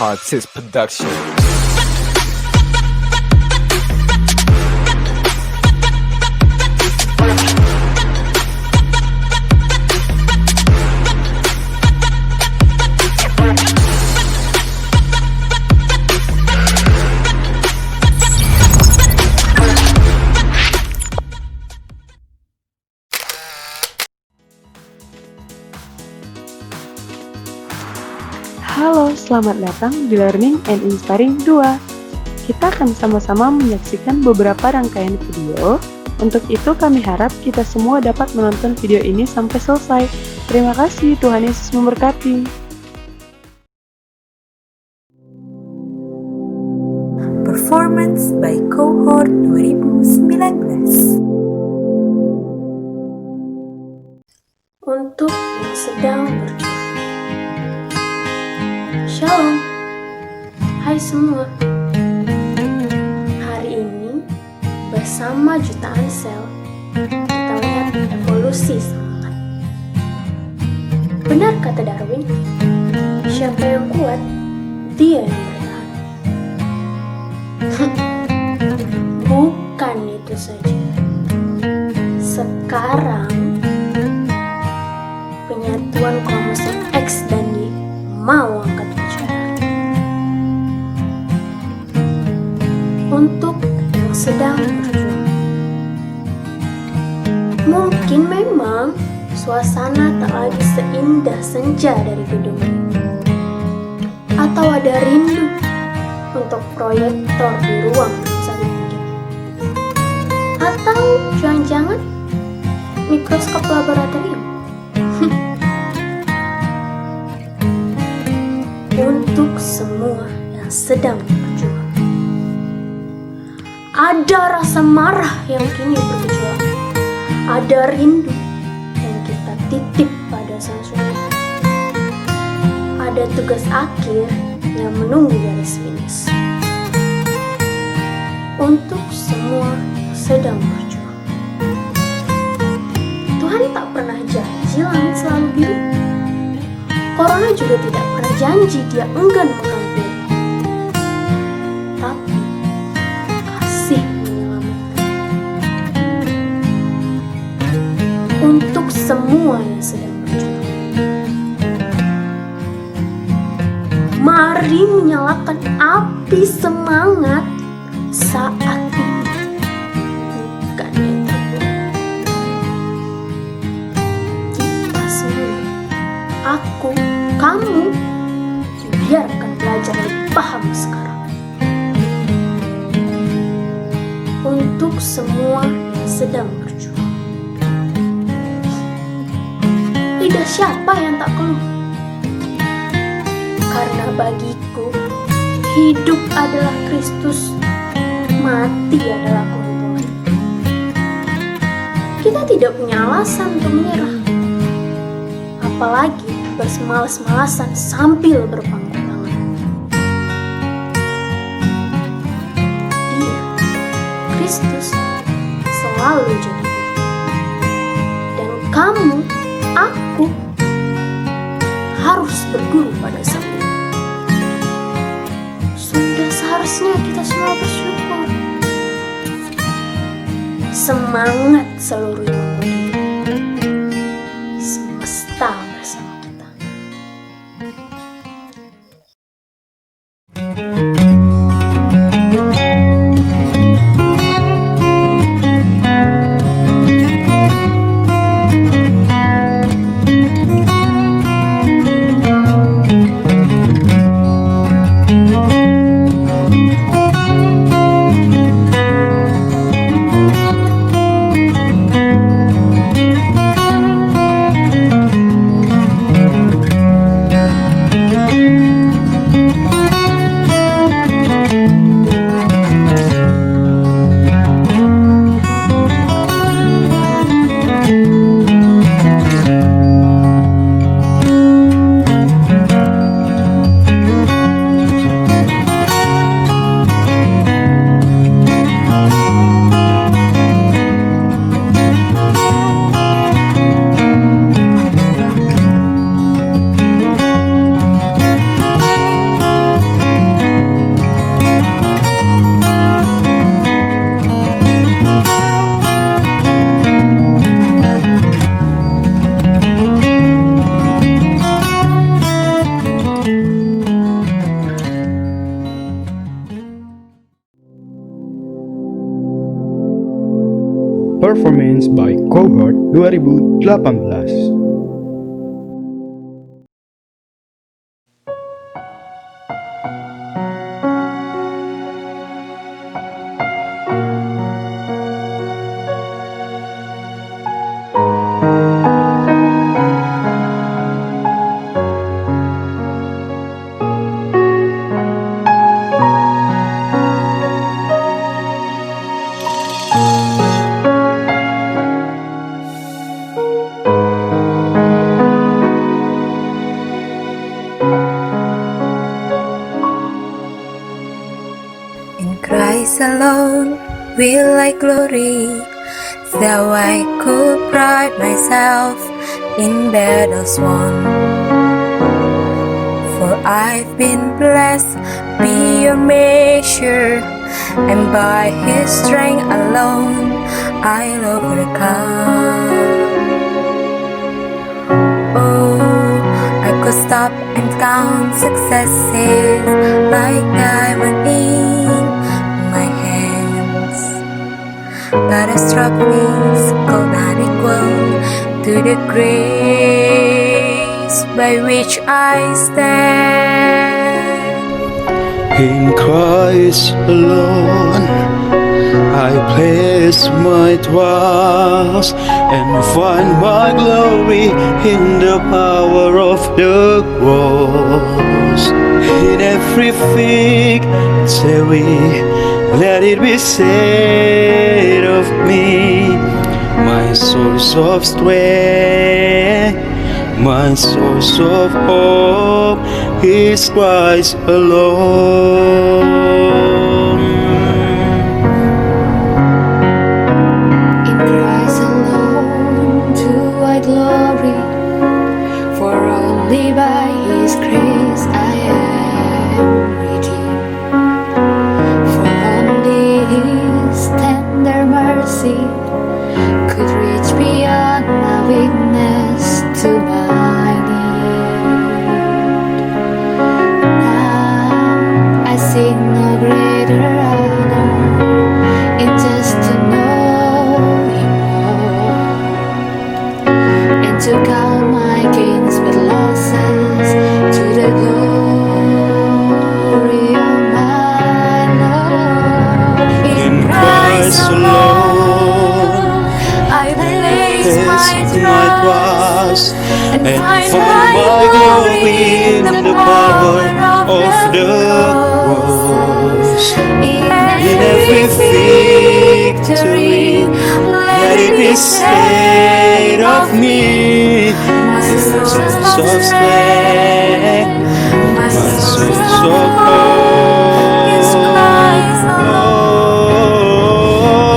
Artist Production. Halo, selamat datang di Learning and Inspiring 2. Kita akan sama-sama menyaksikan beberapa rangkaian video. Untuk itu kami harap kita semua dapat menonton video ini sampai selesai. Terima kasih, Tuhan Yesus memberkati. Performance by Cohort 2019. Untuk yang sedang berjuang. Shalom, hai semua. Hari ini bersama jutaan sel kita lihat evolusi semangat. Benar kata Darwin, siapa yang kuat, dia yang bertahan. Bukan itu saja. Sekarang penyatuan kromosom X dan Y mau angkat bicara. Untuk yang sedang berjuang. Mungkin memang suasana tak lagi seindah senja dari gedung ini. Atau ada rindu untuk proyektor di ruang satu tinggi. Atau jangan-jangan mikroskop laboratorium. Untuk semua yang sedang berjuang. Ada rasa marah yang kini bergejolak. Ada rindu yang kita titip pada Sang Surga. Ada tugas akhir yang menunggu garis finish. Untuk semua yang sedang berjuang. Tuhan tak pernah janji langit selalu biru. Corona juga tidak pernah janji dia enggan mengampuni. Tapi kasih menyelamatkan. Untuk semua yang sedang berjuang. Mari menyalakan api semangat saat ini. Bukan yang terbuang. Kita semua, aku, kamu, biarkan belajar lebih paham sekarang. Untuk semua yang sedang berjuang. Lidah siapa yang tak keluh? Karena bagiku, hidup adalah Kristus, mati adalah keuntungan. Kita tidak punya alasan untuk menyerah. Apalagi bermalas-malasan sambil berpangku tangan. Dia, Kristus, selalu jadi guru. Dan kamu, aku, harus berguru pada Sang Guru. Sudah seharusnya kita semua bersyukur. Semangat seluruh yang mengikuti. Semesta bersama kita. Performance by Cohort 2018. In Christ alone will I glory, though I could pride myself in battles won. For I've been blessed beyond measure, and by His strength alone I'll overcome. Oh, I could stop and count successes like diamond in my hands, but a trophies could not equal to the grace by which I stand. In Christ alone, I place my trust and find my glory in the power of the cross. In every victory, let it be said of me, my source of strength, my source of hope is Christ alone. In Christ alone do I glory, for only by His grace I am redeemed. For only His tender mercy could reach beyond my weakness to my need. Now I seek no greater honor in just to know Him more, and to count my gains with losses to the glory of my Lord. In Christ alone, I place my my trust and and find find my glory in the power of the cross. In every victory, let it be said of me, my source of strength, my source of hope is Christ alone.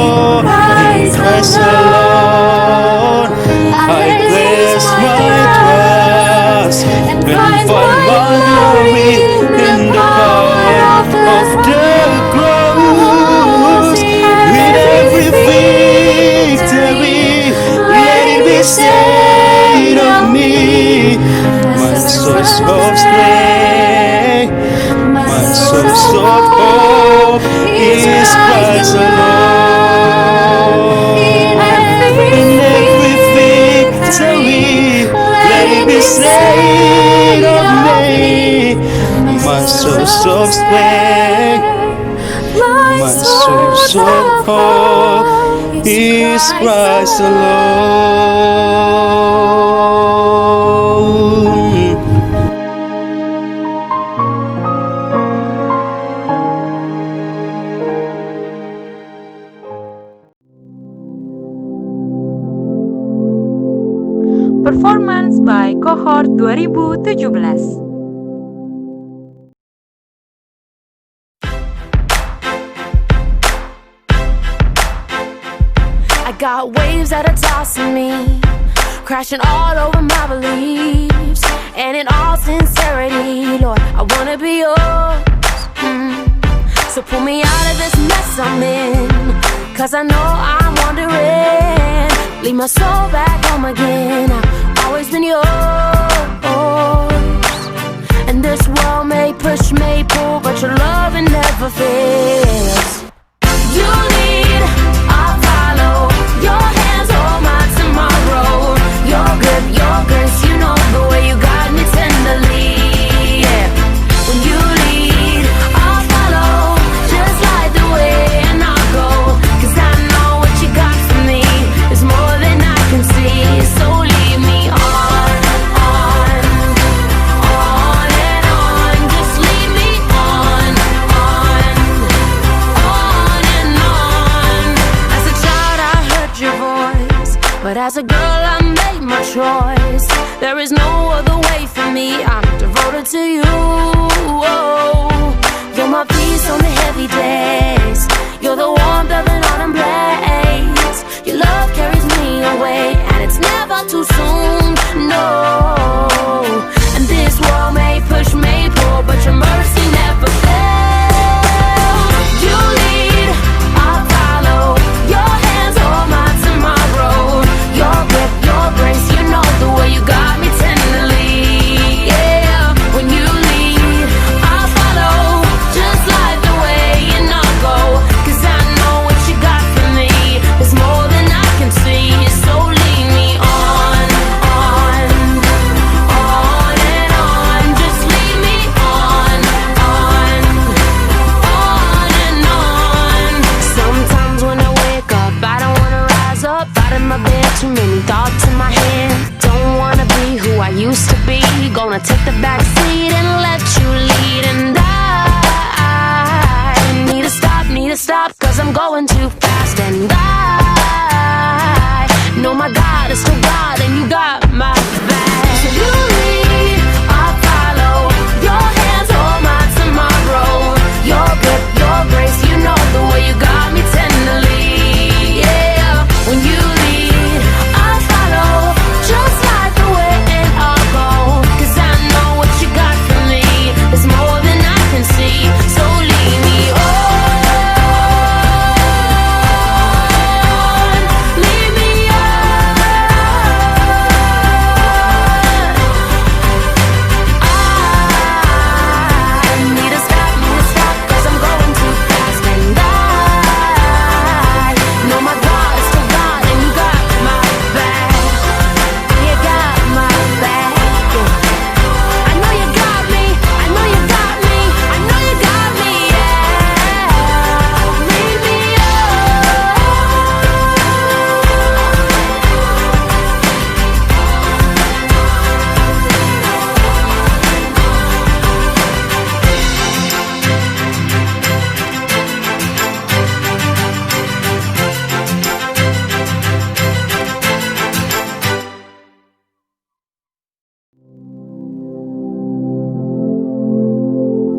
In Christ alone, I place my trust and find my glory in the power of the cross. With every victory, let it be said of me, my source of strength, my source of hope is Christ alone. In every victory, let it be said of me, my source of strength, my source of hope is Christ alone. Performance by Cohort 2017. I got waves that are tossing me, crashing all over my beliefs. And in all sincerity, Lord, I wanna be yours. So pull me out of this mess I'm in, 'cause I know I'm wandering. Leave my soul back home again. I've always been yours. And this world may push, may pull, but your love, it never fails. You lead, I'll follow. Your But as a girl, I made my choice. There is no other way for me. I'm devoted to you. Oh, you're my peace on the heavy days. You're the warmth of an autumn blaze. Your love carries me away, and it's never too soon. No, and this world may push, may pull, but your mercy never fails. You lead, I'll follow. Your hands hold my tomorrow. Your grip, your grace, you know the way you got me tenderly. Yeah, when you lead, I'll follow. Just like the way you know go. 'Cause I know what you got for me is more than I can see. So lead me on, on, on and on. Just lead me on, on, on and on. Sometimes when I wake up, I don't wanna rise up out of my bed. Too many thoughts in my head. Don't wanna be who I used to be. Gonna take the back seat and let you lead. And I need to stop, 'cause I'm going too fast. And I know my God is still God, and you got my back. So you lead, I'll follow. Your hands hold my tomorrow. Your grip, your grace, you know the way you got me tenderly. Yeah, when you lead, I'll follow. Just like the way and I'll go. 'Cause I know what you got for me is more than I can see. So lead me on. Lead me on. I need to stop, 'cause I'm going too fast. And I know my God is still God, and you got my back. You got my back. Yeah. I know you got me. I know you got me. I know you got me. Yeah. Lead me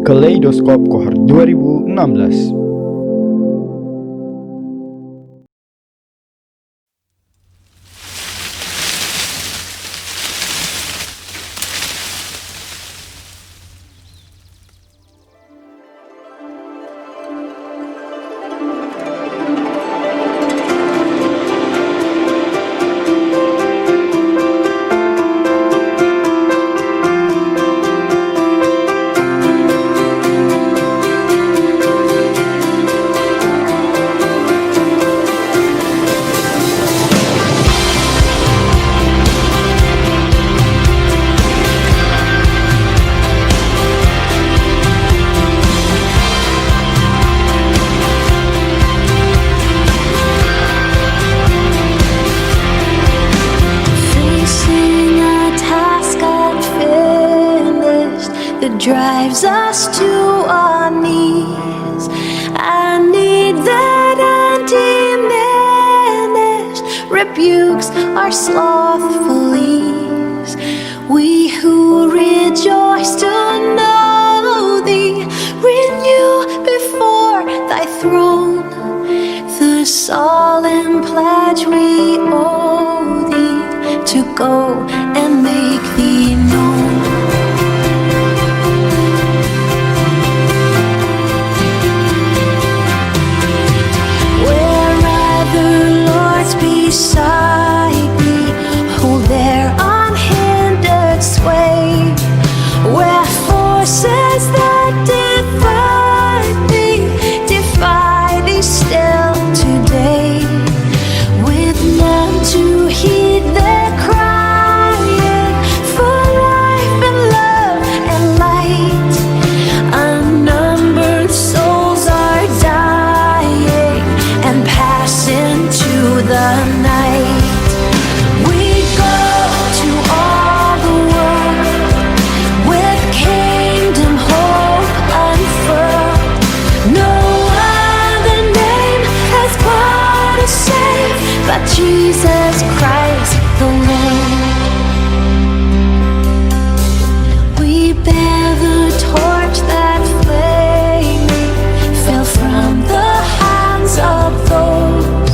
Kaleidoskop Kohort 2016. Facing a task unfinished that drives us to our knees. I need that undiminished rebukes our slothful ease. We who rejoice to know thee renew before thy throne the solemn pledge we owe thee to go and make thee known. Where other lords beside me hold their unhindered sway, where forces that divide me defy thee still today, with none to heed their crying for Jesus Christ the Lord. We bear the torch that flaming fell from the hands of those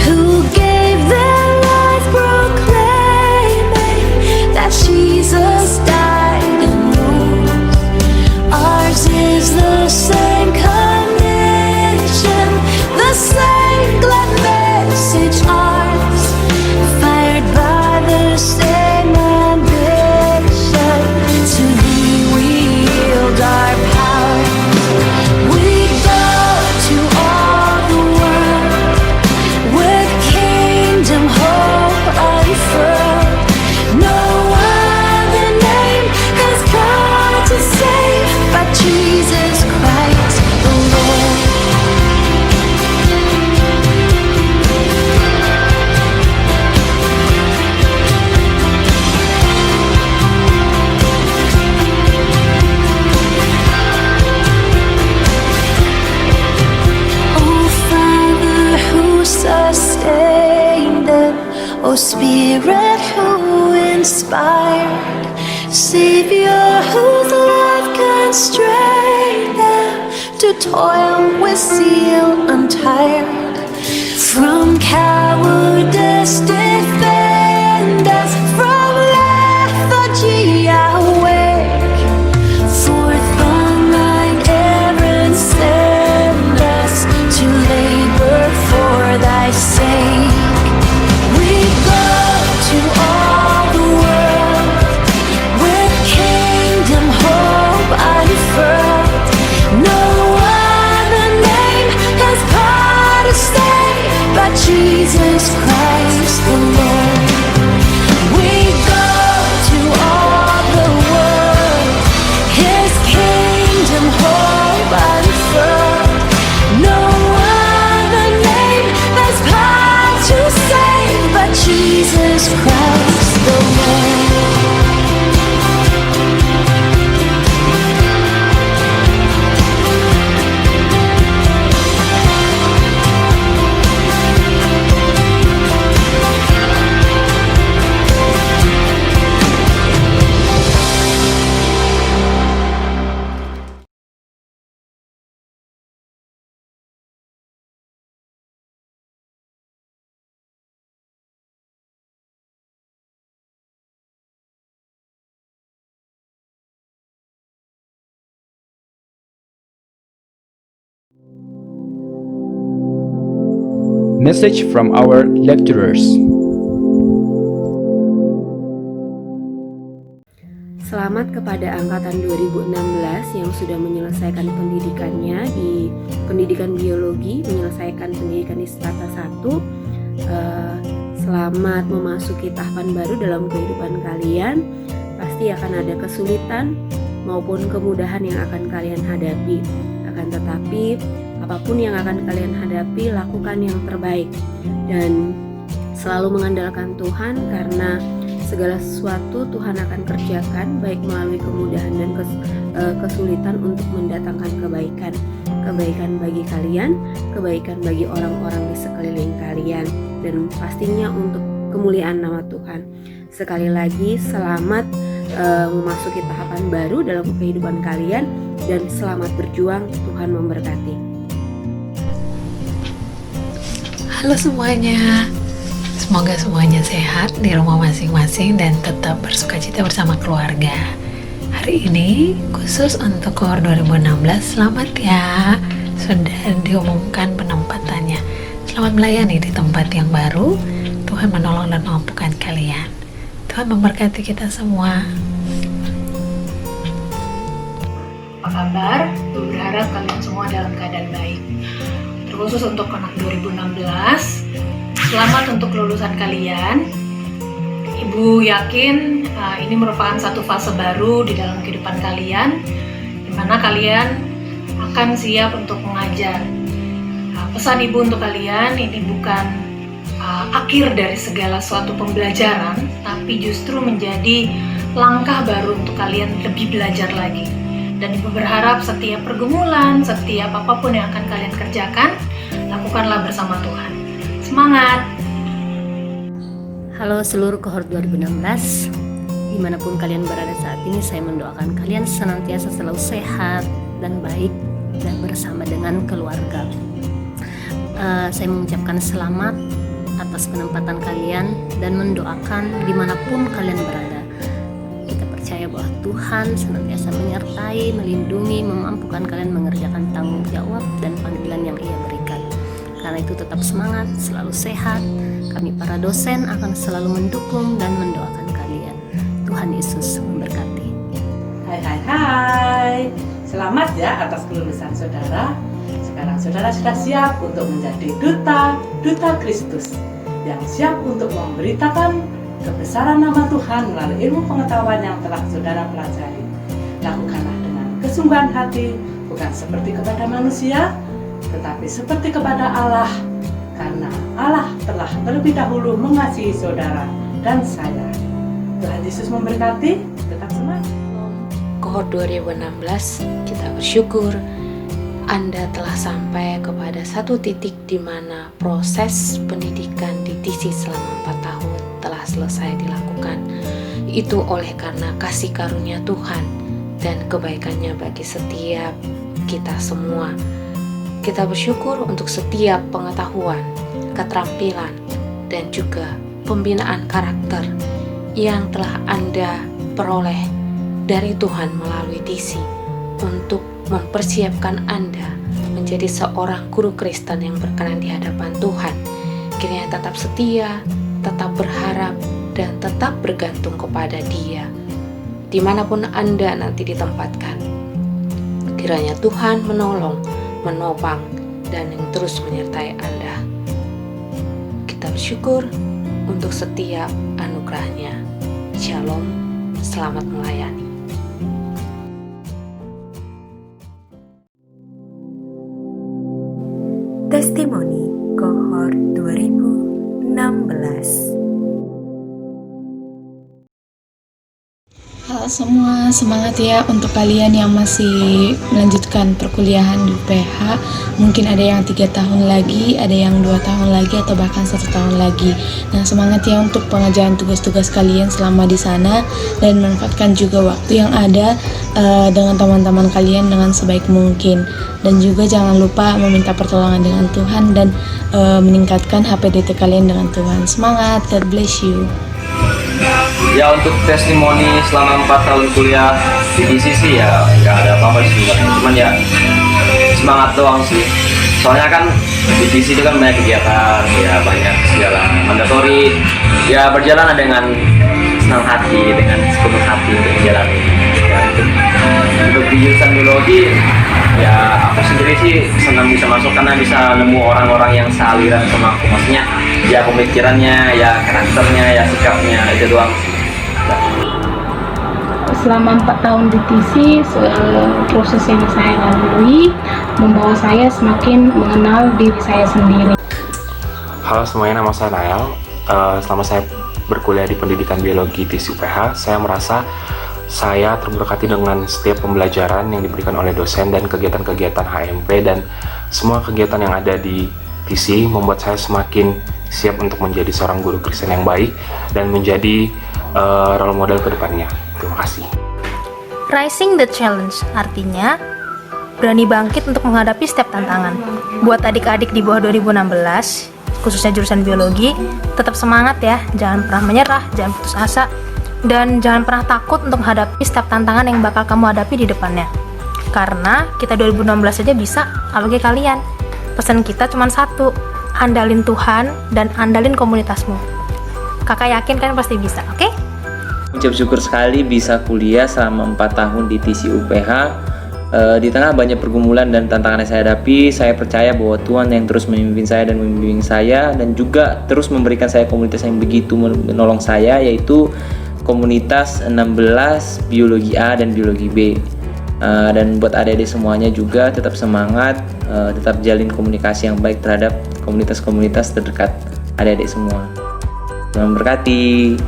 who gave their life proclaiming that Jesus died and rose. Ours is the same commission, the same glad message, ours, fired by the same ambition. To thee we yield our power. We go to all the world with kingdom hope unfurled. No other name has come to save but Jesus Christ the Lord. Oh Father who sustained them, oh Spirit who inspired, Savior whose love constrained them to toil with zeal untired. From cowardice defend us, from lethargy awake. Forth on thine errand send us to labor for thy sake. We go to all the world with kingdom hope unfurled. No other name has power to save but Jesus Christ the Lord. We go to all the world, His kingdom hope unfurled. No other name has power to save but Jesus Christ the Lord. Message from our lecturers. Selamat kepada angkatan 2016 yang sudah menyelesaikan pendidikannya di pendidikan biologi, menyelesaikan pendidikan di strata 1. Selamat memasuki tahapan baru dalam kehidupan kalian. Pasti akan ada kesulitan maupun kemudahan yang akan kalian hadapi. Akan tetapi apapun yang akan kalian hadapi, lakukan yang terbaik dan selalu mengandalkan Tuhan, karena segala sesuatu Tuhan akan kerjakan baik melalui kemudahan dan kesulitan untuk mendatangkan kebaikan bagi kalian, kebaikan bagi orang-orang di sekeliling kalian, dan pastinya untuk kemuliaan nama Tuhan. Sekali lagi selamat memasuki tahapan baru dalam kehidupan kalian dan selamat berjuang. Tuhan memberkati. Halo semuanya, semoga semuanya sehat di rumah masing-masing dan tetap bersukacita bersama keluarga. Hari ini khusus untuk Kohort 2016, selamat ya, sudah diumumkan penempatannya. Selamat melayani di tempat yang baru. Tuhan menolong dan memampukan kalian. Tuhan memberkati kita semua. Apa kabar? Berharap kalian semua dalam keadaan baik. Terkhusus untuk anak 2016, selamat untuk kelulusan kalian. Ibu yakin ini merupakan satu fase baru di dalam kehidupan kalian, di mana kalian akan siap untuk mengajar. Pesan Ibu untuk kalian, ini bukan akhir dari segala suatu pembelajaran, tapi justru menjadi langkah baru untuk kalian lebih belajar lagi. Dan Ibu berharap setiap pergumulan, setiap apapun yang akan kalian kerjakan, lakukanlah bersama Tuhan. Semangat! Halo seluruh kohort 2016, dimanapun kalian berada saat ini, saya mendoakan kalian senantiasa selalu sehat dan baik dan bersama dengan keluarga. Saya mengucapkan selamat atas penempatan kalian dan mendoakan dimanapun kalian berada. Kita percaya bahwa Tuhan senantiasa menyertai, melindungi, memampukan kalian mengerjakan tanggung jawab dan panggilan yang Ia berikan. Karena itu tetap semangat, selalu sehat. Kami para dosen akan selalu mendukung dan mendoakan kalian. Tuhan Yesus memberkati. Hai. Selamat ya atas kelulusan saudara. Sekarang saudara sudah siap untuk menjadi duta Kristus yang siap untuk memberitakan kebesaran nama Tuhan melalui ilmu pengetahuan yang telah saudara pelajari. Lakukanlah dengan kesungguhan hati, bukan seperti kepada manusia, tetapi seperti kepada Allah, karena Allah telah terlebih dahulu mengasihi saudara dan saya. Tuhan Yesus memberkati, tetap semangat. Kohort 2016, kita bersyukur Anda telah sampai kepada satu titik di mana proses pendidikan di TC selama 4 tahun telah selesai dilakukan. Itu oleh karena kasih karunia Tuhan dan kebaikannya bagi setiap kita semua. Kita bersyukur untuk setiap pengetahuan, keterampilan, dan juga pembinaan karakter yang telah Anda peroleh dari Tuhan melalui TC untuk mempersiapkan Anda menjadi seorang guru Kristen yang berkenan di hadapan Tuhan. Kiranya tetap setia, tetap berharap, dan tetap bergantung kepada Dia dimanapun Anda nanti ditempatkan. Kiranya Tuhan menolong, menopang, dan yang terus menyertai Anda. Kita bersyukur untuk setiap anugerahnya. Shalom, selamat melayani. Testimoni kohort 2016. Halo semua, semangat ya untuk kalian yang masih melanjutkan perkuliahan di UPH. Mungkin ada yang 3 tahun lagi, ada yang 2 tahun lagi, atau bahkan 1 tahun lagi. Nah, semangat ya untuk pengerjaan tugas-tugas kalian selama di sana, dan manfaatkan juga waktu yang ada dengan teman-teman kalian dengan sebaik mungkin. Dan juga jangan lupa meminta pertolongan dengan Tuhan dan meningkatkan HPDT kalian dengan Tuhan. Semangat, God bless you. Ya, untuk testimoni selama 4 tahun kuliah di TC sih ya nggak ada apa-apa sih sebenarnya, cuman ya semangat doang sih. Soalnya kan di TC itu kan banyak kegiatan, ya banyak segala mandatory, ya berjalan dengan senang hati, dengan sepenuh hati untuk menjalani. Ya, untuk di jurusan biologi ya aku sendiri sih senang bisa masuk karena bisa nemu orang-orang yang sealiran sama aku, maksudnya ya pemikirannya, ya karakternya, ya sikapnya, itu doang. Selama 4 tahun di TC, proses yang saya lalui membawa saya semakin mengenal diri saya sendiri. Halo semuanya, nama saya Nael. Selama saya berkuliah di pendidikan biologi TC UPH, saya merasa saya terberkati dengan setiap pembelajaran yang diberikan oleh dosen dan kegiatan-kegiatan HMP, dan semua kegiatan yang ada di TC membuat saya semakin siap untuk menjadi seorang guru Kristen yang baik dan menjadi role model ke depannya. Terima kasih. Rising the challenge artinya berani bangkit untuk menghadapi setiap tantangan. Buat adik-adik di bawah 2016, khususnya jurusan biologi, tetap semangat ya, jangan pernah menyerah, jangan putus asa, dan jangan pernah takut untuk menghadapi setiap tantangan yang bakal kamu hadapi di depannya. Karena kita 2016 aja bisa, apalagi kalian. Pesan kita cuma satu, andalin Tuhan dan andalin komunitasmu. Kakak yakin kalian pasti bisa, oke? Ucap syukur sekali bisa kuliah selama 4 tahun di TC UPH. Di tengah banyak pergumulan dan tantangan yang saya hadapi, saya percaya bahwa Tuhan yang terus memimpin saya dan membimbing saya, dan juga terus memberikan saya komunitas yang begitu menolong saya, yaitu komunitas 16 biologi A dan biologi B. Dan buat adik-adik semuanya juga tetap semangat, tetap jalin komunikasi yang baik terhadap komunitas-komunitas terdekat adik-adik semua. Tuhan memberkati.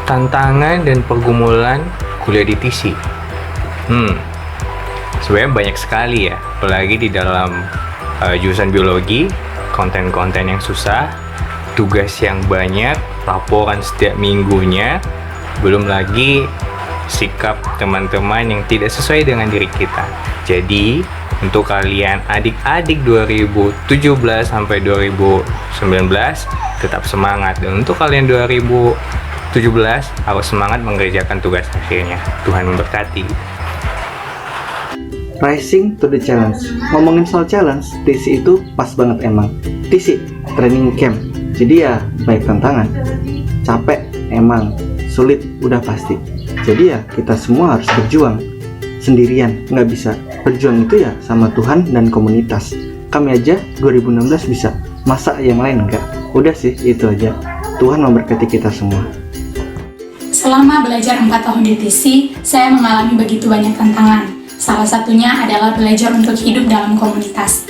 Tantangan dan pergumulan kuliah di TC. Sebenarnya banyak sekali ya, apalagi di dalam jurusan biologi, konten-konten yang susah, tugas yang banyak, laporan setiap minggunya, belum lagi sikap teman-teman yang tidak sesuai dengan diri kita. Jadi, untuk kalian adik-adik 2017 sampai 2019, tetap semangat. Dan untuk kalian 2017, harus semangat mengerjakan tugas akhirnya. Tuhan memberkati. Rising to the challenge. Ngomongin soal challenge, TC itu pas banget emang. TC, training camp. Jadi ya, baik tantangan. Capek, emang. Sulit, udah pasti. Jadi ya, kita semua harus berjuang. Sendirian, nggak bisa. Berjuang itu ya sama Tuhan dan komunitas. Kami aja 2016 bisa. Masa yang lain enggak? Udah sih, itu aja. Tuhan memberkati kita semua. Selama belajar 4 tahun di TC, saya mengalami begitu banyak tantangan. Salah satunya adalah belajar untuk hidup dalam komunitas.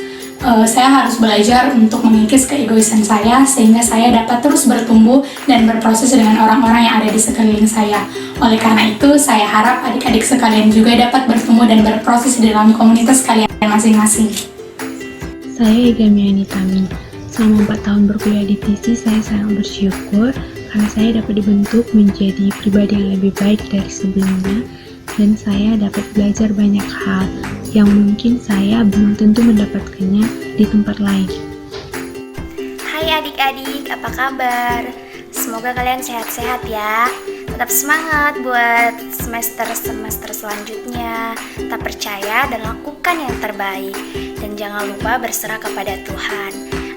Saya harus belajar untuk mengikis keegoisan saya sehingga saya dapat terus bertumbuh dan berproses dengan orang-orang yang ada di sekeliling saya. Oleh karena itu, saya harap adik-adik sekalian juga dapat bertumbuh dan berproses di dalam komunitas kalian masing-masing. Saya Ega Miani Tami. Selama 4 tahun berkuliah di TC, saya sangat bersyukur karena saya dapat dibentuk menjadi pribadi yang lebih baik dari sebelumnya, dan saya dapat belajar banyak hal yang mungkin saya belum tentu mendapatkannya di tempat lain. Hai adik-adik, apa kabar? Semoga kalian sehat-sehat ya. Tetap semangat buat semester-semester selanjutnya. Tetap percaya dan lakukan yang terbaik. Dan jangan lupa berserah kepada Tuhan.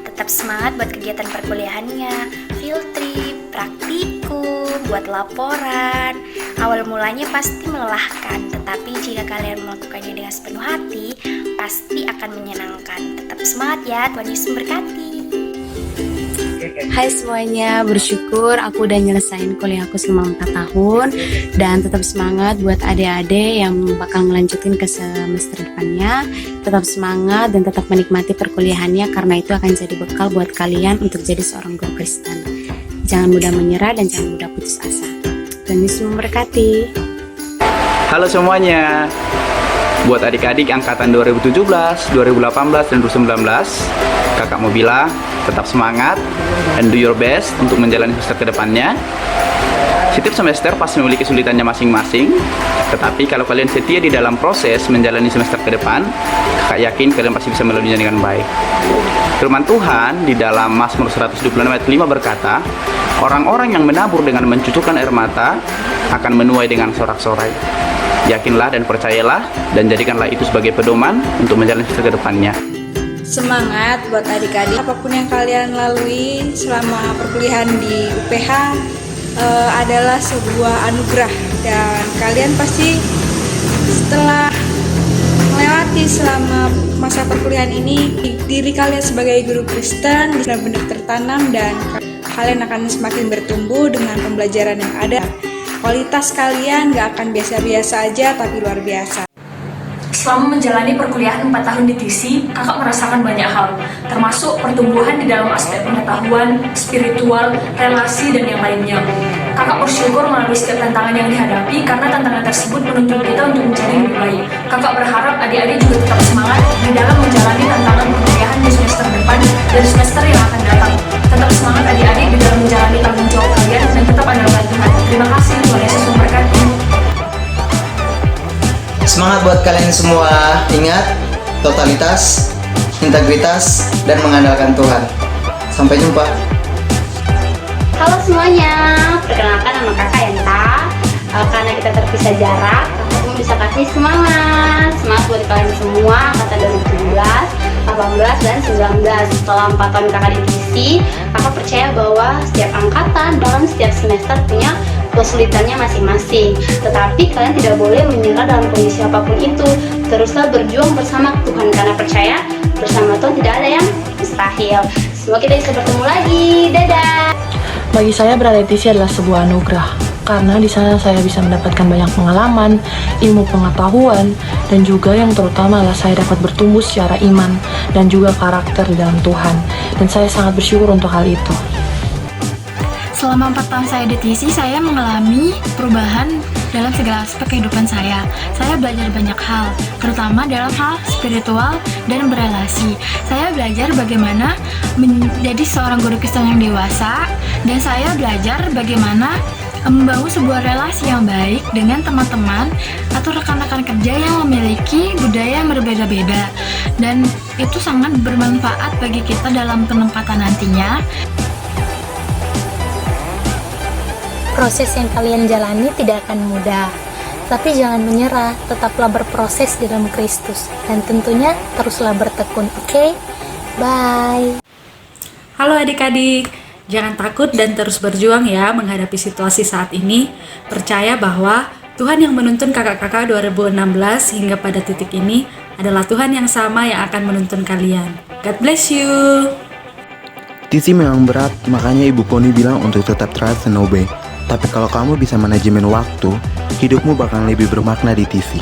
Tetap semangat buat kegiatan perkuliahannya, field trip, praktikum, buat laporan. Awal mulanya pasti melelahkan, tetapi jika kalian melakukannya dengan sepenuh hati, pasti akan menyenangkan. Tetap semangat ya, Tuhan Yesus memberkati. Hai semuanya, bersyukur aku udah nyelesain kuliahku selama 4 tahun. Dan tetap semangat buat adik-adik yang bakal melanjutin ke semester depannya. Tetap semangat dan tetap menikmati perkuliahannya, karena itu akan jadi bekal buat kalian untuk jadi seorang guru Kristen. Jangan mudah menyerah dan jangan mudah putus asa. Tuhan Yesus memberkati. Halo semuanya, buat adik-adik angkatan 2017, 2018, dan 2019, kakak mau bilang tetap semangat and do your best untuk menjalani semester kedepannya. Setiap semester pasti memiliki kesulitannya masing-masing, tetapi kalau kalian setia di dalam proses menjalani semester ke depan, kakak yakin kalian pasti bisa melaluinya dengan baik. Firman Tuhan di dalam Mazmur 126 ayat 5 berkata, orang-orang yang menabur dengan mencucurkan air mata akan menuai dengan sorak-sorai. Yakinlah dan percayalah, dan jadikanlah itu sebagai pedoman untuk menjalani semester ke depannya. Semangat buat adik-adik, apapun yang kalian lalui selama perkuliahan di UPH adalah sebuah anugerah, dan kalian pasti setelah melewati selama masa perkuliahan ini, diri kalian sebagai guru Kristen benar-benar tertanam dan kalian akan semakin bertumbuh dengan pembelajaran yang ada. Kualitas kalian gak akan biasa-biasa aja, tapi luar biasa. Selama menjalani perkuliahan 4 tahun di TC, kakak merasakan banyak hal, termasuk pertumbuhan di dalam aspek pengetahuan, spiritual, relasi, dan yang lainnya. Kakak bersyukur melalui setiap tantangan yang dihadapi, karena tantangan tersebut menuntut kita untuk menjadi lebih baik. Kakak berharap adik-adik juga tetap semangat di dalam menjalani tantangan perkuliahan di semester depan dan semester yang akan datang. Tetap semangat adik-adik di dalam menjalani tanggung jawab kalian, dan tetap andalkan Tuhan. Terima kasih, Tuhan Yesus memberkati. Semangat buat kalian semua, ingat totalitas, integritas, dan mengandalkan Tuhan. Sampai jumpa. Halo semuanya, perkenalkan nama kakak Yenta. Karena kita terpisah jarak, kakak pun bisa kasih semangat buat kalian semua angkatan 2017, 18, dan 19. Setelah 4 tahun kakak di TC, kakak percaya bahwa setiap angkatan dalam setiap semester punya kesulitannya masing-masing, tetapi kalian tidak boleh menyerah dalam kondisi apapun itu. Teruslah berjuang bersama Tuhan, karena percaya bersama Tuhan tidak ada yang mustahil. Semoga kita bisa bertemu lagi. Dadah. Bagi saya berada di TC adalah sebuah anugerah, karena di sana saya bisa mendapatkan banyak pengalaman, ilmu pengetahuan, dan juga yang terutama adalah saya dapat bertumbuh secara iman dan juga karakter di dalam Tuhan. Dan saya sangat bersyukur untuk hal itu. Selama 4 tahun saya di TC, saya mengalami perubahan dalam segala aspek kehidupan saya. Saya belajar banyak hal, terutama dalam hal spiritual dan berelasi. Saya belajar bagaimana menjadi seorang guru Kristen yang dewasa, dan saya belajar bagaimana membangun sebuah relasi yang baik dengan teman-teman atau rekan-rekan kerja yang memiliki budaya yang berbeda-beda, dan itu sangat bermanfaat bagi kita dalam penempatan nantinya. Proses yang kalian jalani tidak akan mudah, tapi jangan menyerah, tetaplah berproses di dalam Kristus, dan tentunya teruslah bertekun, oke? Bye! Halo adik-adik, jangan takut dan terus berjuang ya menghadapi situasi saat ini. Percaya bahwa Tuhan yang menuntun kakak-kakak 2016 hingga pada titik ini adalah Tuhan yang sama yang akan menuntun kalian. God bless you! TC memang berat, makanya Ibu Poni bilang untuk tetap trust and obey. Tapi kalau kamu bisa manajemen waktu, hidupmu bakal lebih bermakna di TC.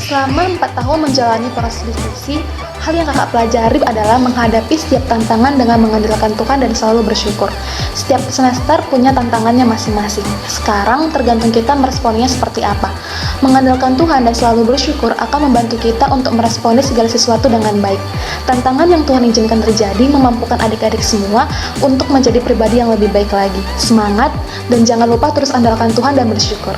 Selama 4 tahun menjalani proses diskusi, hal yang kakak pelajari adalah menghadapi setiap tantangan dengan mengandalkan Tuhan dan selalu bersyukur. Setiap semester punya tantangannya masing-masing. Sekarang tergantung kita meresponnya seperti apa. Mengandalkan Tuhan dan selalu bersyukur akan membantu kita untuk meresponi segala sesuatu dengan baik. Tantangan yang Tuhan izinkan terjadi memampukan adik-adik semua untuk menjadi pribadi yang lebih baik lagi. Semangat, dan jangan lupa terus andalkan Tuhan dan bersyukur.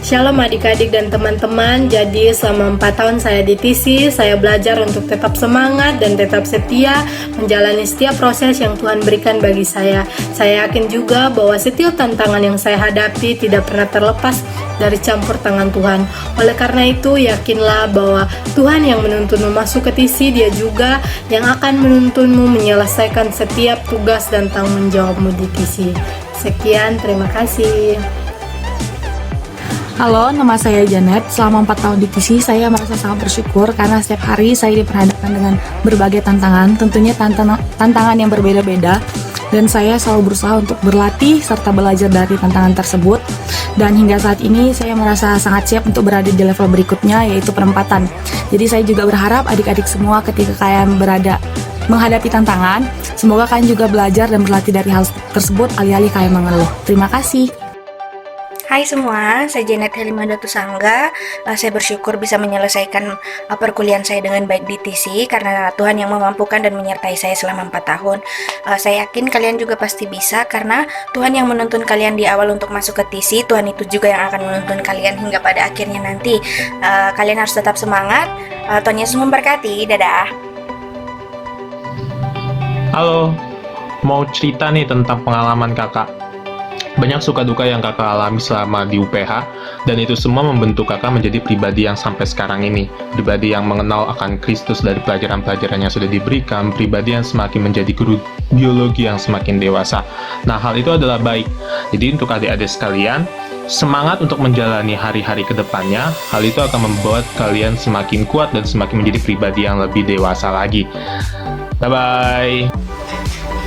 Shalom adik-adik dan teman-teman. Jadi selama 4 tahun saya di TC, saya belajar untuk tetap semangat dan tetap setia menjalani setiap proses yang Tuhan berikan bagi saya. Saya yakin juga bahwa setiap tantangan yang saya hadapi tidak pernah terlepas dari campur tangan Tuhan. Oleh karena itu, yakinlah bahwa Tuhan yang menuntunmu masuk ke TC, Dia juga yang akan menuntunmu menyelesaikan setiap tugas dan tanggung jawabmu di TC. Sekian, terima kasih. Halo, nama saya Janet. Selama 4 tahun di TC, saya merasa sangat bersyukur karena setiap hari saya diperhadapkan dengan berbagai tantangan, tentunya tantangan yang berbeda-beda, dan saya selalu berusaha untuk berlatih serta belajar dari tantangan tersebut. Dan hingga saat ini saya merasa sangat siap untuk berada di level berikutnya, yaitu penempatan. Jadi saya juga berharap adik-adik semua ketika kalian berada menghadapi tantangan, semoga kalian juga belajar dan berlatih dari hal tersebut alih-alih kalian mengeluh. Terima kasih. Hai semua, saya Janet Helima Datu Sangga. Saya bersyukur bisa menyelesaikan perkuliahan saya dengan baik di TC karena Tuhan yang memampukan dan menyertai saya selama 4 tahun. Saya yakin kalian juga pasti bisa karena Tuhan yang menuntun kalian di awal untuk masuk ke TC, Tuhan itu juga yang akan menuntun kalian hingga pada akhirnya nanti. Kalian harus tetap semangat. Tuhan Yesus memberkati. Dadah. Halo, mau cerita nih tentang pengalaman kakak. Banyak suka duka yang kakak alami selama di UPH, dan itu semua membentuk kakak menjadi pribadi yang sampai sekarang ini. Pribadi yang mengenal akan Kristus dari pelajaran-pelajaran yang sudah diberikan, pribadi yang semakin menjadi guru biologi yang semakin dewasa. Nah, hal itu adalah baik. Jadi untuk adik-adik sekalian, semangat untuk menjalani hari-hari ke depannya. Hal itu akan membuat kalian semakin kuat dan semakin menjadi pribadi yang lebih dewasa lagi. Bye-bye.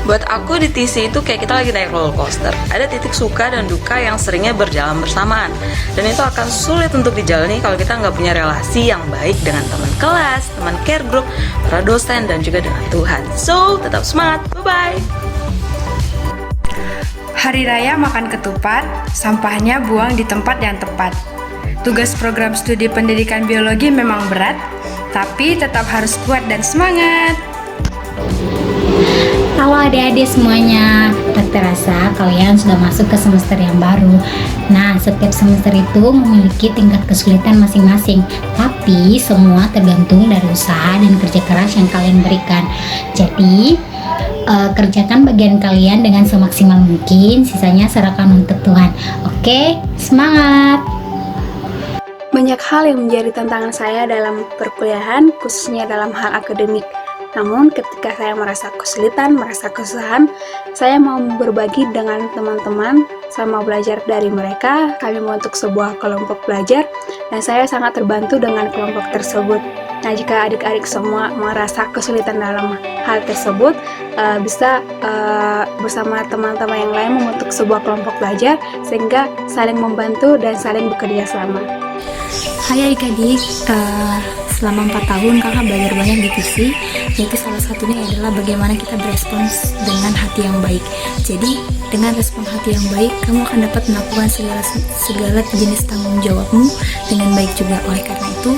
Buat aku di TC itu kayak kita lagi naik roller coaster. Ada titik suka dan duka yang seringnya berjalan bersamaan. Dan itu akan sulit untuk dijalani kalau kita nggak punya relasi yang baik dengan teman kelas, teman care group, para dosen, dan juga dengan Tuhan. So, tetap semangat. Bye-bye. Hari raya makan ketupat, sampahnya buang di tempat yang tepat. Tugas program studi pendidikan biologi memang berat, tapi tetap harus kuat dan semangat. Halo adik-adik semuanya, tak terasa kalian sudah masuk ke semester yang baru. Nah, setiap semester itu memiliki tingkat kesulitan masing-masing, tapi semua tergantung dari usaha dan kerja keras yang kalian berikan. Jadi, kerjakan bagian kalian dengan semaksimal mungkin, sisanya serahkan untuk Tuhan. Oke, semangat! Banyak hal yang menjadi tantangan saya dalam perkuliahan, khususnya dalam hal akademik. Namun ketika saya merasa kesulitan, merasa kesusahan, saya mau berbagi dengan teman-teman, saya mau belajar dari mereka, kami membentuk sebuah kelompok belajar, dan saya sangat terbantu dengan kelompok tersebut. Nah, jika adik-adik semua merasa kesulitan dalam hal tersebut, bisa bersama teman-teman yang lain membentuk sebuah kelompok belajar, sehingga saling membantu dan saling bekerja sama. Hai adik-adik, selama 4 tahun kakak belajar banyak di TC, yaitu salah satunya adalah bagaimana kita berespons dengan hati yang baik. Jadi dengan respon hati yang baik, kamu akan dapat melakukan segala jenis tanggung jawabmu dengan baik juga. Oleh karena itu,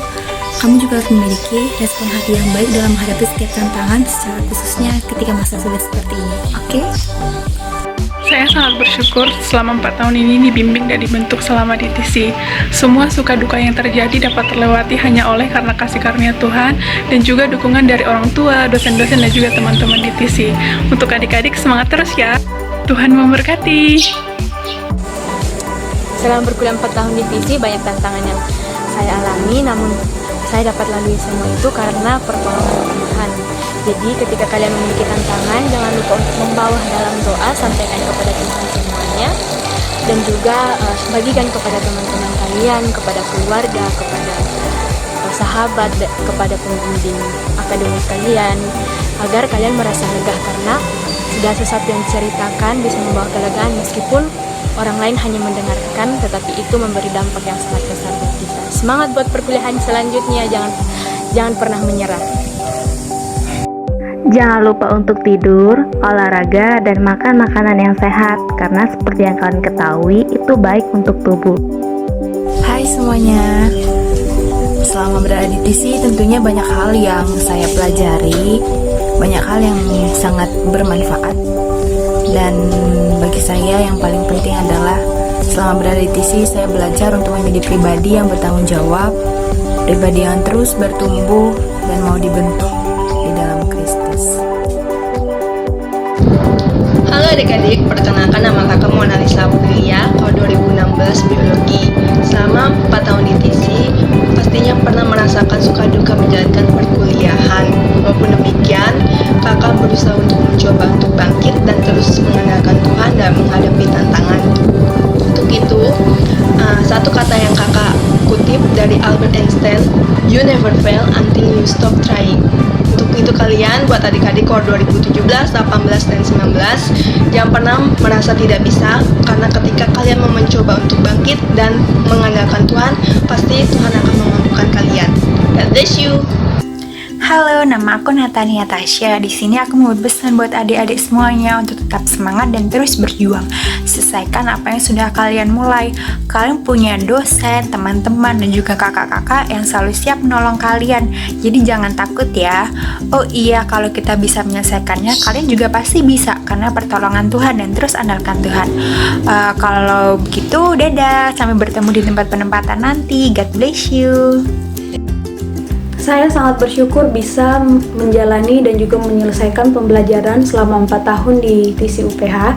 kamu juga harus memiliki respon hati yang baik dalam menghadapi setiap tantangan, secara khususnya ketika masa sulit seperti ini. Oke? Saya sangat bersyukur selama 4 tahun ini dibimbing dan dibentuk selama di TC. Semua suka duka yang terjadi dapat terlewati hanya oleh karena kasih karunia Tuhan dan juga dukungan dari orang tua, dosen-dosen, dan juga teman-teman di TC. Untuk adik-adik semangat terus ya. Tuhan memberkati. Selama berkuliah 4 tahun di TC banyak tantangan yang saya alami, namun saya dapat lalui semua itu karena pertolongan Tuhan. Jadi ketika kalian memiliki tantangan, jangan lupa untuk membawa dalam doa, sampaikan kepada Tuhan semuanya, dan juga bagikan kepada teman-teman kalian, kepada keluarga, kepada sahabat, kepada pembimbing akademik kalian, agar kalian merasa lega, karena segala sesuatu yang diceritakan bisa membawa kelegaan meskipun orang lain hanya mendengarkan, tetapi itu memberi dampak yang sangat besar buat kita. Semangat buat perkuliahan selanjutnya, jangan pernah menyerah. Jangan lupa untuk tidur, olahraga, dan makan makanan yang sehat, karena seperti yang kalian ketahui, itu baik untuk tubuh. Hai semuanya, selama berada di TC tentunya banyak hal yang saya pelajari, banyak hal yang sangat bermanfaat, dan bagi saya yang paling penting adalah selama berada di TC saya belajar untuk menjadi pribadi yang bertanggung jawab, pribadi yang terus bertumbuh dan mau dibentuk di dalam Kristus. Halo adik-adik, perkenalkan nama kakak Mona Lisa Aprilia, kode 2016 Biologi. Selama 4 tahun di TC, pastinya pernah merasakan suka duka menjalankan perkuliahan. Walaupun demikian, kakak berusaha untuk mencoba untuk bangkit dan terus mengandalkan Tuhan dan menghadapi tantangan. Untuk itu, satu kata yang kakak kutip dari Albert Einstein, "You never fail until you stop trying." Untuk itu kalian, buat adik-adik kode 2017, 18, dan 19, jangan pernah merasa tidak bisa, karena ketika kalian mau mencoba untuk bangkit dan mengandalkan Tuhan, pasti Tuhan akan memampukan kalian. God bless you. Halo, nama aku Natania Tasya. Di sini aku mau berpesan buat adik-adik semuanya untuk tetap semangat dan terus berjuang. Selesaikan apa yang sudah kalian mulai. Kalian punya dosen, teman-teman, dan juga kakak-kakak yang selalu siap menolong kalian. Jadi jangan takut ya. Oh iya, kalau kita bisa menyelesaikannya, kalian juga pasti bisa karena pertolongan Tuhan, dan terus andalkan Tuhan. Kalau begitu, dadah. Sampai bertemu di tempat penempatan nanti. God bless you. Saya sangat bersyukur bisa menjalani dan juga menyelesaikan pembelajaran selama 4 tahun di TC UPH,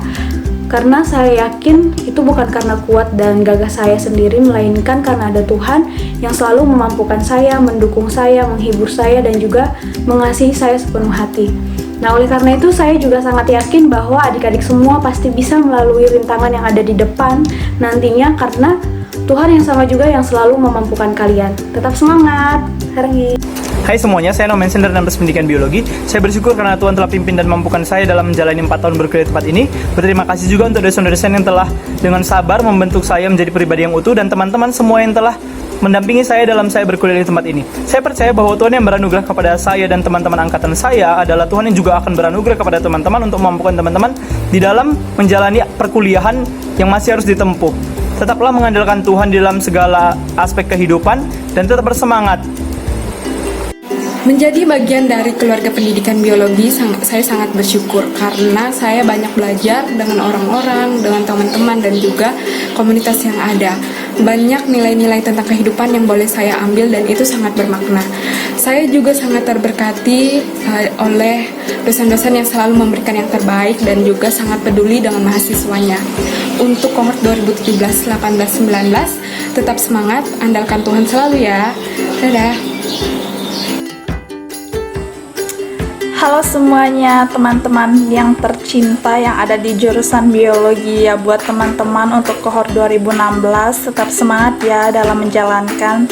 karena saya yakin itu bukan karena kuat dan gagah saya sendiri, melainkan karena ada Tuhan yang selalu memampukan saya, mendukung saya, menghibur saya, dan juga mengasihi saya sepenuh hati. Nah, oleh karena itu saya juga sangat yakin bahwa adik-adik semua pasti bisa melalui rintangan yang ada di depan nantinya, karena Tuhan yang sama juga yang selalu memampukan kalian. Tetap semangat. Hai semuanya, saya Nomen Sender 16 Pendidikan Biologi. Saya bersyukur karena Tuhan telah pimpin dan memampukan saya dalam menjalani 4 tahun berkuliah di tempat ini. Berterima kasih juga untuk dosen-dosen yang telah dengan sabar membentuk saya menjadi pribadi yang utuh, dan teman-teman semua yang telah mendampingi saya dalam saya berkuliah di tempat ini. Saya percaya bahwa Tuhan yang beranugerah kepada saya dan teman-teman angkatan saya adalah Tuhan yang juga akan beranugerah kepada teman-teman untuk memampukan teman-teman di dalam menjalani perkuliahan yang masih harus ditempuh. Tetaplah mengandalkan Tuhan di dalam segala aspek kehidupan dan tetap bersemangat. Menjadi bagian dari keluarga pendidikan biologi, saya sangat bersyukur karena saya banyak belajar dengan orang-orang, dengan teman-teman, dan juga komunitas yang ada. Banyak nilai-nilai tentang kehidupan yang boleh saya ambil, dan itu sangat bermakna. Saya juga sangat terberkati oleh dosen-dosen yang selalu memberikan yang terbaik dan juga sangat peduli dengan mahasiswanya. Untuk kohort 2017, 18, 19, tetap semangat, andalkan Tuhan selalu ya. Dadah. Halo semuanya, teman-teman yang tercinta yang ada di jurusan biologi ya. Buat teman-teman untuk kohort 2016, tetap semangat ya dalam menjalankan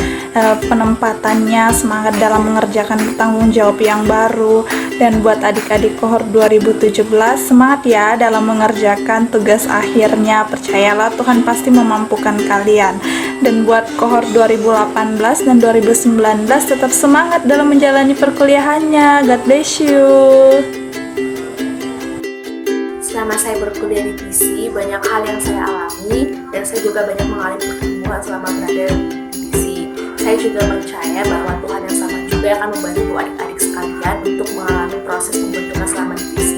penempatannya, semangat dalam mengerjakan tanggung jawab yang baru. Dan buat adik-adik kohort 2017, semangat ya dalam mengerjakan tugas akhirnya. Percayalah Tuhan pasti memampukan kalian. Dan buat kohort 2018 dan 2019 tetap semangat dalam menjalani perkuliahannya. God bless you. Selama saya berkuliah di TC, banyak hal yang saya alami dan saya juga banyak mengalami pertumbuhan selama berada di TC. Saya juga percaya bahwa Tuhan yang sama juga akan membantu adik-adik sekalian untuk mengalami proses pembentukan selama di TC.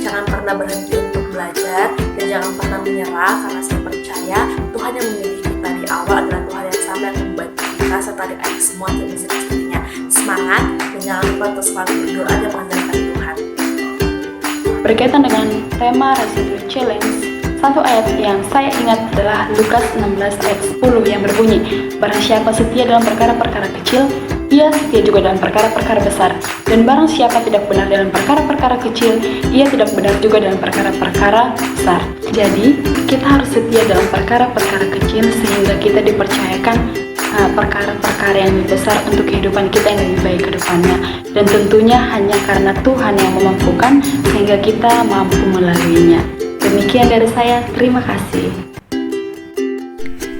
Jangan pernah berhenti untuk belajar dan jangan pernah menyerah, karena saya percaya Tuhan yang memilih kita di awal adalah Tuhan yang sama yang membantu kita serta adik-adik semua untuk bisa pastinya. Semangat dan jangan lupa untuk selalu berdoa dan mengandalkan Tuhan. Berkaitan dengan tema Resilience Challenge, satu ayat yang saya ingat adalah Lukas 16 ayat 10 yang berbunyi, barang siapa setia dalam perkara-perkara kecil, ia setia juga dalam perkara-perkara besar. Dan barang siapa tidak benar dalam perkara-perkara kecil, ia tidak benar juga dalam perkara-perkara besar. Jadi, kita harus setia dalam perkara-perkara kecil sehingga kita dipercayakan perkara-perkara yang lebih besar untuk kehidupan kita yang lebih baik ke depannya. Dan tentunya hanya karena Tuhan yang memampukan sehingga kita mampu melaluinya. Demikian dari saya, terima kasih.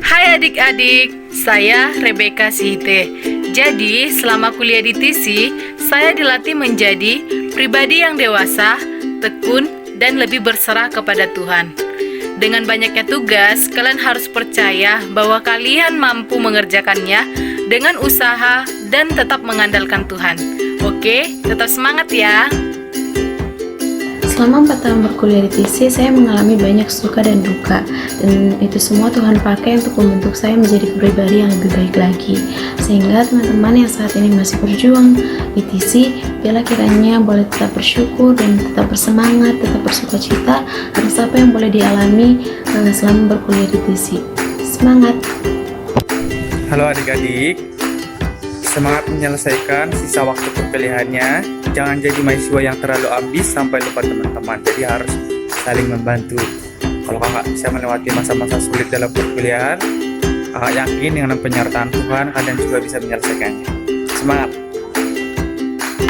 Hai adik-adik, saya Rebecca Sihite. Jadi, selama kuliah di TC, saya dilatih menjadi pribadi yang dewasa, tekun, dan lebih berserah kepada Tuhan. Dengan banyaknya tugas, kalian harus percaya bahwa kalian mampu mengerjakannya dengan usaha dan tetap mengandalkan Tuhan. Oke, tetap semangat ya! Selama 4 tahun berkuliah di TC, saya mengalami banyak suka dan duka, dan itu semua Tuhan pakai untuk membentuk saya menjadi pribadi yang lebih baik lagi. Sehingga teman-teman yang saat ini masih berjuang di TC, biarlah kiranya boleh tetap bersyukur dan tetap bersemangat, tetap bersukacita atas apa yang boleh dialami selama berkuliah di TC. Semangat! Halo adik-adik, semangat menyelesaikan sisa waktu perkuliahannya. Jangan jadi mahasiswa yang terlalu ambis sampai lupa teman-teman. Jadi harus saling membantu. Kalau kakak bisa melewati masa-masa sulit dalam perkuliahan, kakak yakin dengan penyertaan Tuhan kalian juga bisa menyelesaikannya. Semangat!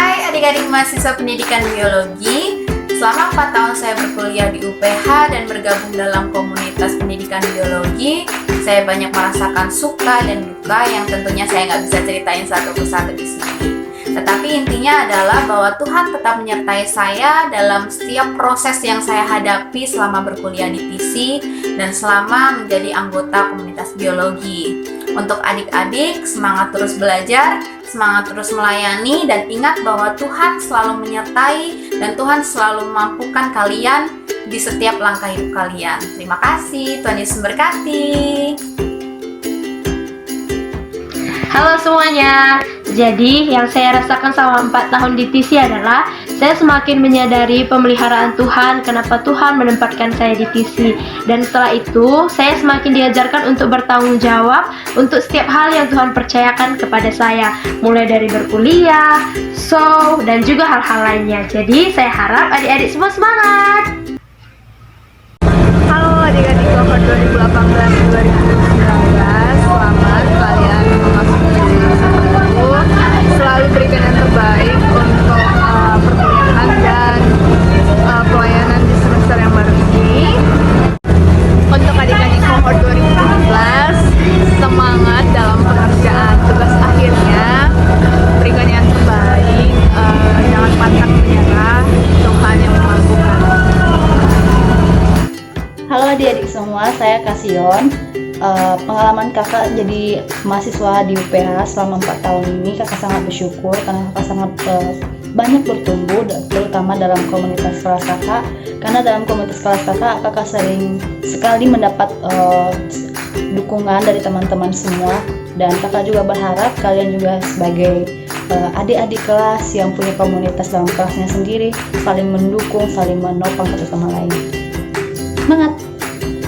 Hai adik-adik mahasiswa pendidikan biologi. Selama 4 tahun saya berkuliah di UPH dan bergabung dalam komunitas pendidikan biologi, saya banyak merasakan suka dan duka yang tentunya saya nggak bisa ceritain satu persatu di sini. Tetapi intinya adalah bahwa Tuhan tetap menyertai saya dalam setiap proses yang saya hadapi selama berkuliah di TC dan selama menjadi anggota komunitas biologi. Untuk adik-adik, semangat terus belajar, semangat terus melayani, dan ingat bahwa Tuhan selalu menyertai dan Tuhan selalu memampukan kalian di setiap langkah hidup kalian. Terima kasih, Tuhan Yesus memberkati. Halo semuanya. Jadi yang saya rasakan selama 4 tahun di TC adalah saya semakin menyadari pemeliharaan Tuhan, kenapa Tuhan menempatkan saya di TC. Dan setelah itu saya semakin diajarkan untuk bertanggung jawab untuk setiap hal yang Tuhan percayakan kepada saya, mulai dari berkuliah, dan juga hal-hal lainnya. Jadi saya harap adik-adik semua semangat. Halo adik-adik kohort 2018-2019, selamat kalian memasuki selalu berikan yang terbaik untuk perkuliahan dan pelayanan di semester yang baru ini. Untuk adik-adik kohort 2017, semangat dalam pengerjaan tugas akhirnya, berikan yang terbaik, jangan pantang menyerah, Tuhan yang memampukan. Halo adik-adik semua, saya Kasion. Pengalaman kakak jadi mahasiswa di UPH selama 4 tahun ini, kakak sangat bersyukur karena kakak sangat banyak bertumbuh, terutama dalam komunitas kelas kakak. Karena dalam komunitas kelas kakak sering sekali mendapat dukungan dari teman-teman semua, dan kakak juga berharap kalian juga sebagai adik-adik kelas yang punya komunitas dalam kelasnya sendiri saling mendukung, saling menopang satu sama lain. Semangat!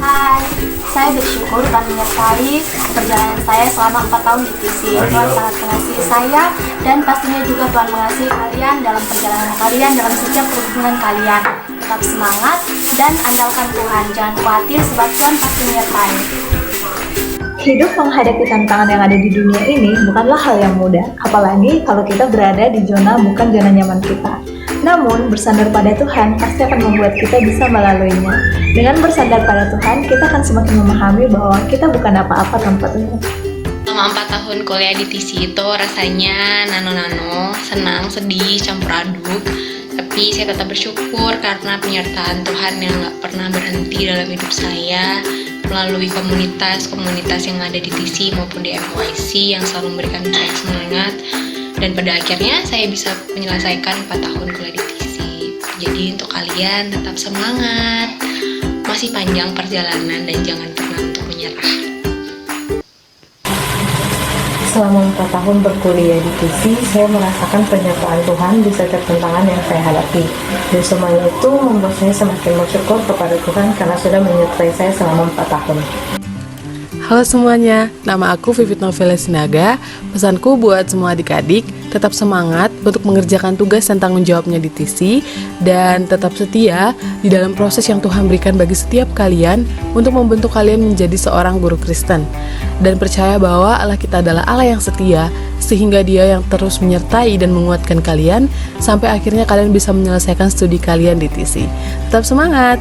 Hai, saya bersyukur Tuhan menyertai perjalanan saya selama 4 tahun di TC. Tuhan sangat mengasihi saya dan pastinya juga Tuhan mengasihi kalian dalam perjalanan kalian, dalam setiap perhubungan kalian. Tetap semangat dan andalkan Tuhan. Jangan khawatir sebab Tuhan pasti menyertai. Hidup menghadapi tantangan yang ada di dunia ini bukanlah hal yang mudah, apalagi kalau kita berada di zona bukan zona nyaman kita. Namun, bersandar pada Tuhan pasti akan membuat kita bisa melaluinya. Dengan bersandar pada Tuhan, kita akan semakin memahami bahwa kita bukan apa-apa tanpa Tuhan. Selama 4 tahun kuliah di TC itu rasanya nano-nano, senang, sedih, campur aduk. Tapi saya tetap bersyukur karena penyertaan Tuhan yang gak pernah berhenti dalam hidup saya melalui komunitas-komunitas yang ada di TC maupun di MYC yang selalu memberikan saya semangat. Dan pada akhirnya saya bisa menyelesaikan 4 tahun kuliah di TC. Jadi untuk kalian tetap semangat, masih panjang perjalanan dan jangan pernah untuk menyerah. Selama 4 tahun berkuliah di TC, saya merasakan penyertaan Tuhan di setiap tantangan yang saya hadapi. Dan semuanya itu membuat saya semakin bersyukur kepada Tuhan karena sudah menyertai saya selama 4 tahun. Halo semuanya, nama aku Vivit Novela Sinaga. Pesanku buat semua adik-adik, tetap semangat untuk mengerjakan tugas dan tanggung jawabnya di TC dan tetap setia di dalam proses yang Tuhan berikan bagi setiap kalian untuk membentuk kalian menjadi seorang guru Kristen. Dan percaya bahwa Allah kita adalah Allah yang setia, sehingga Dia yang terus menyertai dan menguatkan kalian sampai akhirnya kalian bisa menyelesaikan studi kalian di TC. Tetap semangat!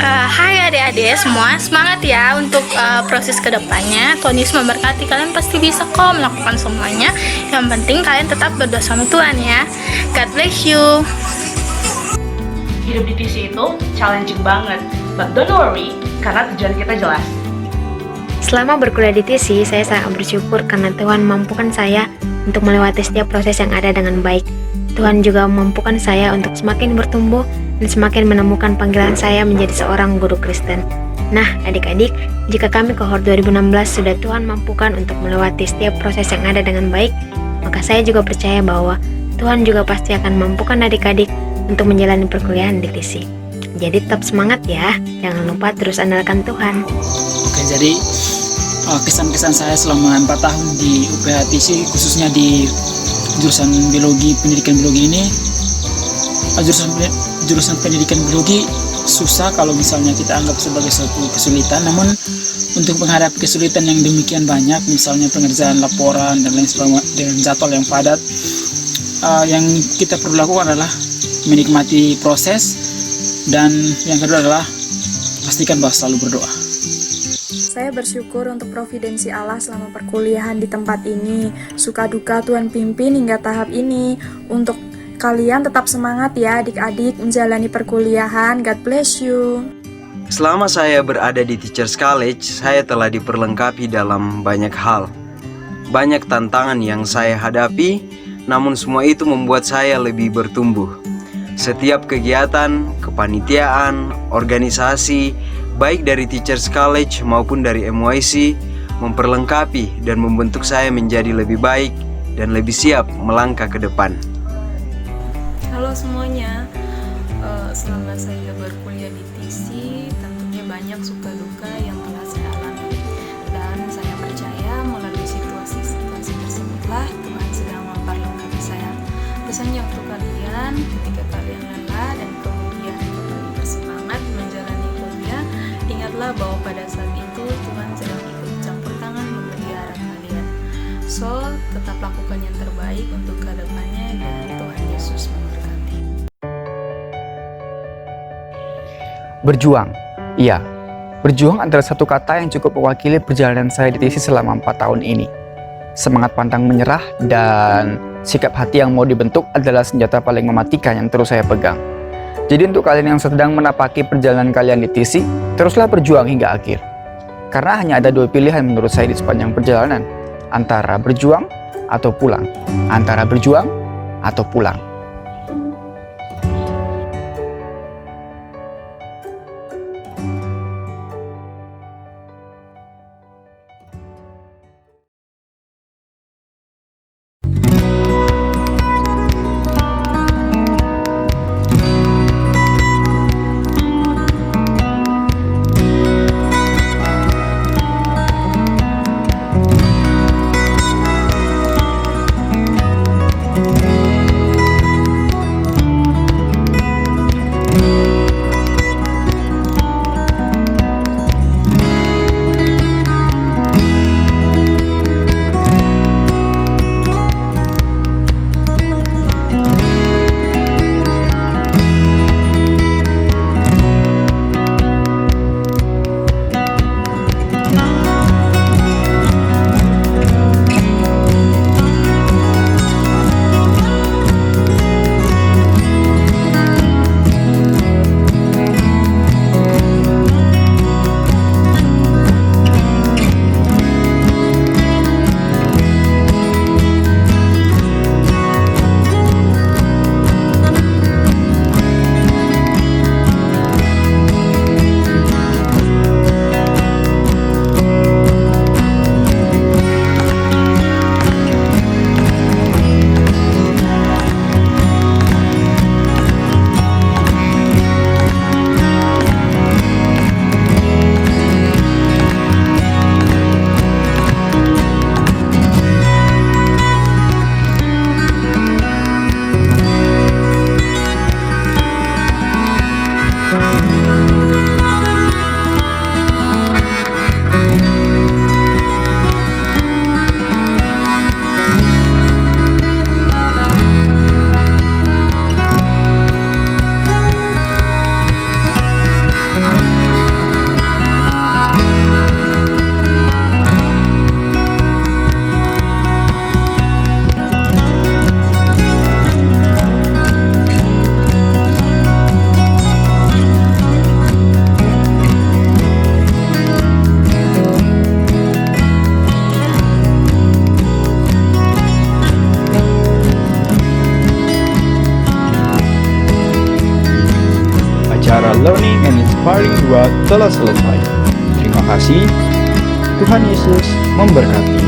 Hai adik-adik semua, semangat ya untuk proses kedepannya. Tuhan Yesus memberkati kalian, pasti bisa kok melakukan semuanya. Yang penting kalian tetap berdoa sama Tuhan ya. God bless you. Hidup di TC itu challenging banget, but don't worry karena tujuan kita jelas. Selama berkuliah di TC, saya sangat bersyukur karena Tuhan mampukan saya untuk melewati setiap proses yang ada dengan baik. Tuhan juga memampukan saya untuk semakin bertumbuh dan semakin menemukan panggilan saya menjadi seorang guru Kristen. Nah, adik-adik, jika kami kohort 2016 sudah Tuhan mampukan untuk melewati setiap proses yang ada dengan baik, maka saya juga percaya bahwa Tuhan juga pasti akan mampukan adik-adik untuk menjalani perkuliahan di TC. Jadi tetap semangat ya, jangan lupa terus andalkan Tuhan. Oke, jadi kesan-kesan saya selama 4 tahun di UPH TC, khususnya di jurusan biologi, pendidikan biologi ini, jurusan pendidikan biologi susah kalau misalnya kita anggap sebagai suatu kesulitan. Namun untuk menghadapi kesulitan yang demikian banyak, misalnya pengerjaan laporan dan lain sebagainya dengan jadwal yang padat, yang kita perlu lakukan adalah menikmati proses, dan yang kedua adalah pastikan bahwa selalu berdoa. Saya bersyukur untuk providensi Allah selama perkuliahan di tempat ini. Suka duka Tuhan pimpin hingga tahap ini. Untuk kalian tetap semangat ya adik-adik menjalani perkuliahan. God bless you. Selama saya berada di Teachers College, saya telah diperlengkapi dalam banyak hal. Banyak tantangan yang saya hadapi, namun semua itu membuat saya lebih bertumbuh. Setiap kegiatan, kepanitiaan, organisasi, baik dari Teachers College maupun dari MYC, memperlengkapi dan membentuk saya menjadi lebih baik dan lebih siap melangkah ke depan. Halo semuanya, selama saya berkuliah di TC, tentunya banyak suka duka yang telah saya alami. Dan saya percaya melalui situasi-situasi tersebutlah Tuhan sedang memperlengkapi saya. Pesannya untuk kalian, ketika kalian lelah dan kemudian kembali bersemangat menjalani kuliah, ingatlah bahwa pada saat itu Tuhan sedang ikut campur tangan memelihara kalian. So, tetap lakukan yang terbaik untuk kedepannya dan Tuhan Yesus memberkati. Berjuang, iya. Berjuang adalah satu kata yang cukup mewakili perjalanan saya di TC selama 4 tahun ini. Semangat pantang menyerah dan sikap hati yang mau dibentuk adalah senjata paling mematikan yang terus saya pegang. Jadi untuk kalian yang sedang menapaki perjalanan kalian di TC, teruslah berjuang hingga akhir. Karena hanya ada 2 pilihan menurut saya di sepanjang perjalanan, antara berjuang atau pulang. Antara berjuang atau pulang. acara Learning and Inspiring 2 telah selesai. Terima kasih. Tuhan Yesus memberkati.